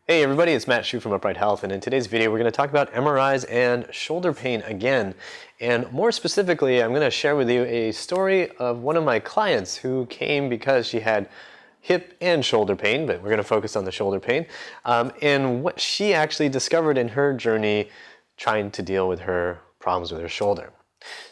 Hey everybody, it's Matt Shu from Upright Health, and in today's video we're going to talk about MRIs and shoulder pain again. And more specifically, I'm going to share with you a story of one of my clients who came because she had hip and shoulder pain, but we're going to focus on the shoulder pain, and what she actually discovered in her journey trying to deal with her problems with her shoulder.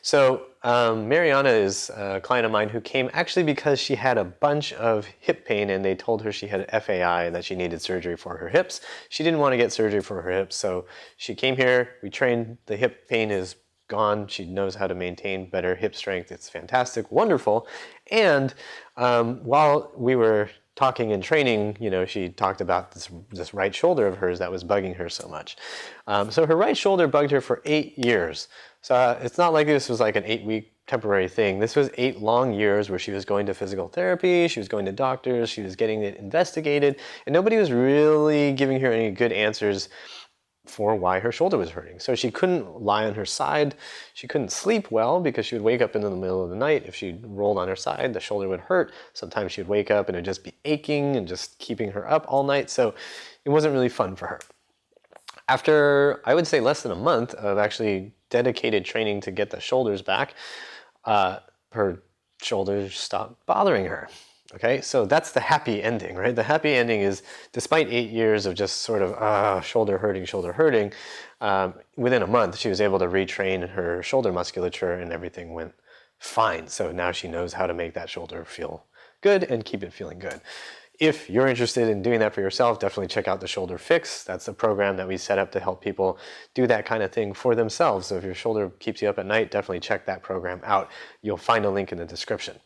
So Mariana is a client of mine who came actually because she had a bunch of hip pain and they told her she had FAI and that she needed surgery for her hips. She didn't want to get surgery for her hips, so she came here, we trained, the hip pain is gone, she knows how to maintain better hip strength, it's fantastic, wonderful. And while we were talking and training, she talked about this right shoulder of hers that was bugging her so much. So her right shoulder bugged her for 8 years. So it's not like this was like an 8-week temporary thing. This was 8 long years where she was going to physical therapy, she was going to doctors, she was getting it investigated, and nobody was really giving her any good answers for why her shoulder was hurting. So she couldn't lie on her side, she couldn't sleep well because she would wake up in the middle of the night. If she rolled on her side, the shoulder would hurt. Sometimes she would wake up and it would just be aching and just keeping her up all night. So it wasn't really fun for her. After, I would say, less than a month of actually dedicated training to get the shoulders back, her shoulders stopped bothering her. Okay, so that's the happy ending, right? The happy ending is, despite 8 years of just sort of shoulder hurting, within a month she was able to retrain her shoulder musculature and everything went fine. So now she knows how to make that shoulder feel good and keep it feeling good. If you're interested in doing that for yourself, definitely check out the Shoulder Fix. That's a program that we set up to help people do that kind of thing for themselves. So if your shoulder keeps you up at night, definitely check that program out. You'll find a link in the description.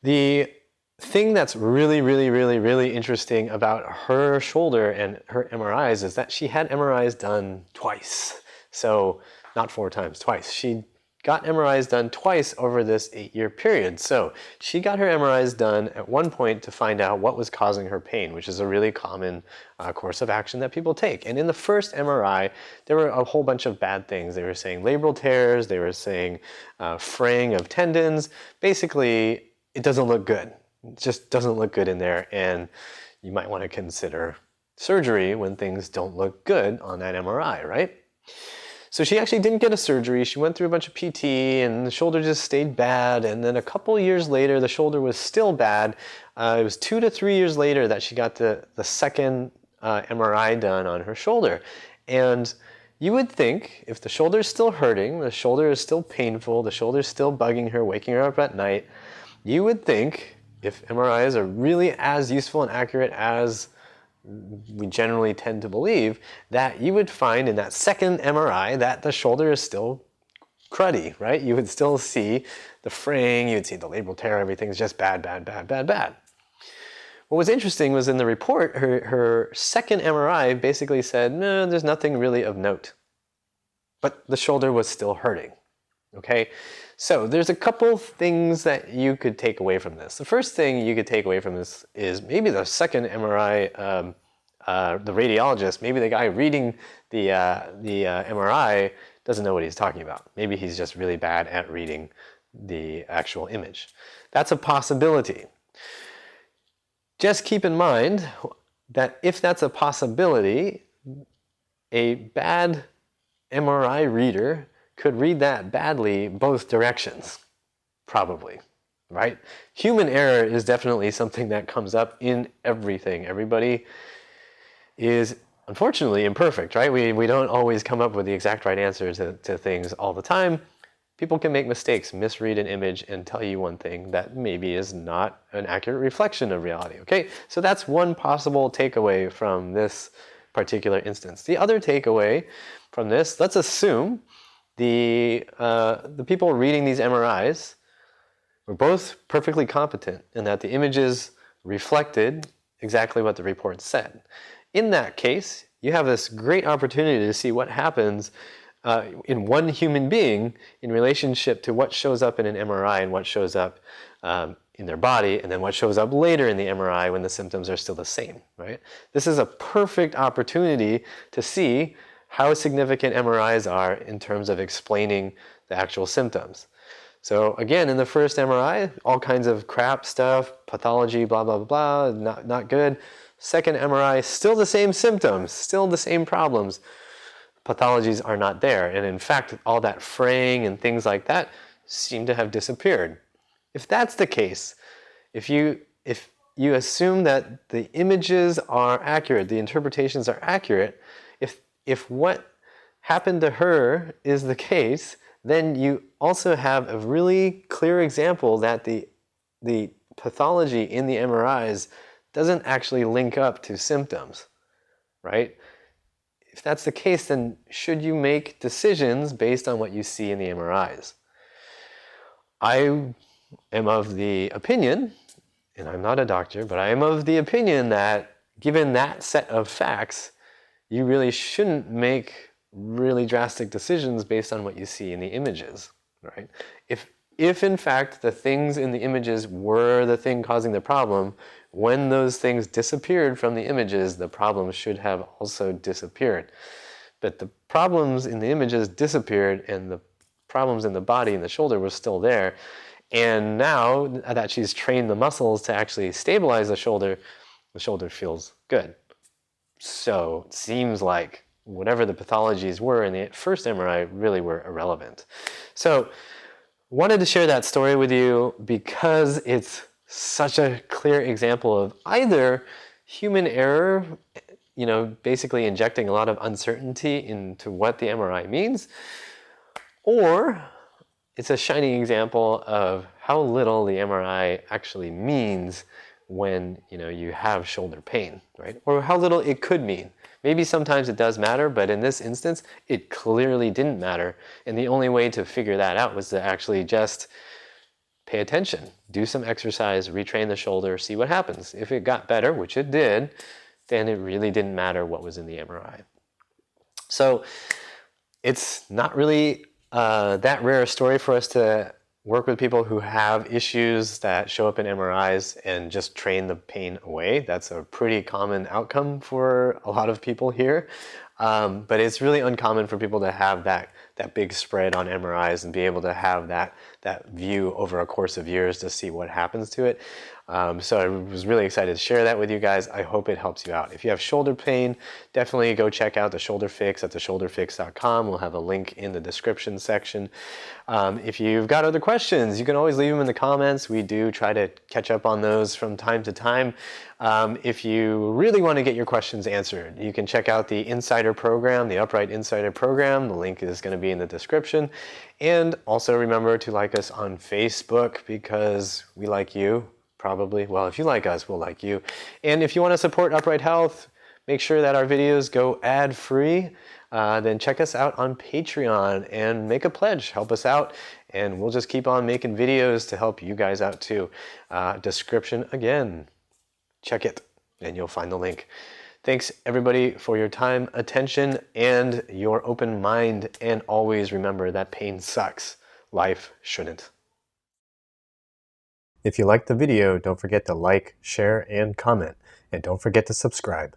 The thing that's really interesting about her shoulder and her MRIs is that she had MRIs done twice. So not 4 times, twice. She got MRIs done twice over this 8-year period. So she got her MRIs done at one point to find out what was causing her pain, which is a really common course of action that people take. And in the first MRI, there were a whole bunch of bad things. They were saying labral tears, they were saying fraying of tendons. Basically, it doesn't look good. It just doesn't look good in there, and you might want to consider surgery when things don't look good on that MRI, right? So she actually didn't get a surgery. She went through a bunch of PT and the shoulder just stayed bad. And then a couple years later, the shoulder was still bad. It was 2 to 3 years later that she got the second MRI done on her shoulder. And you would think if the shoulder is still hurting, the shoulder is still painful, the shoulder is still bugging her, waking her up at night, you would think if MRIs are really as useful and accurate as we generally tend to believe, that you would find in that second MRI that the shoulder is still cruddy, right? You would still see the fraying, you would see the labral tear, everything's just bad. What was interesting was in the report, her second MRI basically said, no, there's nothing really of note. But the shoulder was still hurting, okay? So there's a couple things that you could take away from this. The first thing you could take away from this is maybe the second MRI, the radiologist, maybe the guy reading the MRI doesn't know what he's talking about. Maybe he's just really bad at reading the actual image. That's a possibility. Just keep in mind that if that's a possibility, a bad MRI reader could read that badly both directions, probably, right? Human error is definitely something that comes up in everything. Everybody is unfortunately imperfect, right? We don't always come up with the exact right answer to things all the time. People can make mistakes, misread an image, and tell you one thing that maybe is not an accurate reflection of reality, okay? So that's one possible takeaway from this particular instance. The other takeaway from this, let's assume the people reading these MRIs were both perfectly competent and that the images reflected exactly what the report said. In that case, you have this great opportunity to see what happens in one human being in relationship to what shows up in an MRI and what shows up in their body, and then what shows up later in the MRI when the symptoms are still the same, right? This is a perfect opportunity to see how significant MRIs are in terms of explaining the actual symptoms. So again, in the first MRI, all kinds of crap stuff, pathology, blah, blah, blah, not good. second MRI, still the same symptoms, still the same problems. Pathologies are not there. And in fact, all that fraying and things like that seem to have disappeared. If that's the case, if you assume that the images are accurate, the interpretations are accurate, if what happened to her is the case, then you also have a really clear example that the pathology in the MRIs doesn't actually link up to symptoms, right? If that's the case, then should you make decisions based on what you see in the MRIs? I am of the opinion, and I'm not a doctor, but I am of the opinion that given that set of facts, you really shouldn't make really drastic decisions based on what you see in the images, right? If in fact the things in the images were the thing causing the problem, when those things disappeared from the images, the problems should have also disappeared. But the problems in the images disappeared and the problems in the body and the shoulder were still there. And now that she's trained the muscles to actually stabilize the shoulder feels good. So it seems like whatever the pathologies were in the first MRI really were irrelevant. So wanted to share that story with you because it's such a clear example of either human error, basically injecting a lot of uncertainty into what the MRI means, or it's a shining example of how little the MRI actually means when you have shoulder pain, right? Or how little it could mean. Maybe sometimes it does matter, but in this instance, it clearly didn't matter. And the only way to figure that out was to actually just pay attention, do some exercise, retrain the shoulder, see what happens. If it got better, which it did, then it really didn't matter what was in the MRI. So it's not really that rare a story for us to work with people who have issues that show up in MRIs and just train the pain away. That's a pretty common outcome for a lot of people here. But it's really uncommon for people to have that big spread on MRIs and be able to have that view over a course of years to see what happens to it. So I was really excited to share that with you guys. I hope it helps you out. If you have shoulder pain, definitely go check out the Shoulder Fix at theshoulderfix.com. We'll have a link in the description section. If you've got other questions, you can always leave them in the comments. We do try to catch up on those from time to time. If you really want to get your questions answered, you can check out the Insider program, the Upright Insider program. The link is going to be in the description. And also remember to like us on Facebook because we like you. Probably. Well, if you like us, we'll like you. And if you want to support Upright Health, make sure that our videos go ad-free. Then check us out on Patreon and make a pledge. Help us out. And we'll just keep on making videos to help you guys out too. Description again. Check it and you'll find the link. Thanks everybody for your time, attention, and your open mind. And always remember that pain sucks. Life shouldn't. If you liked the video, don't forget to like, share, and comment. And don't forget to subscribe.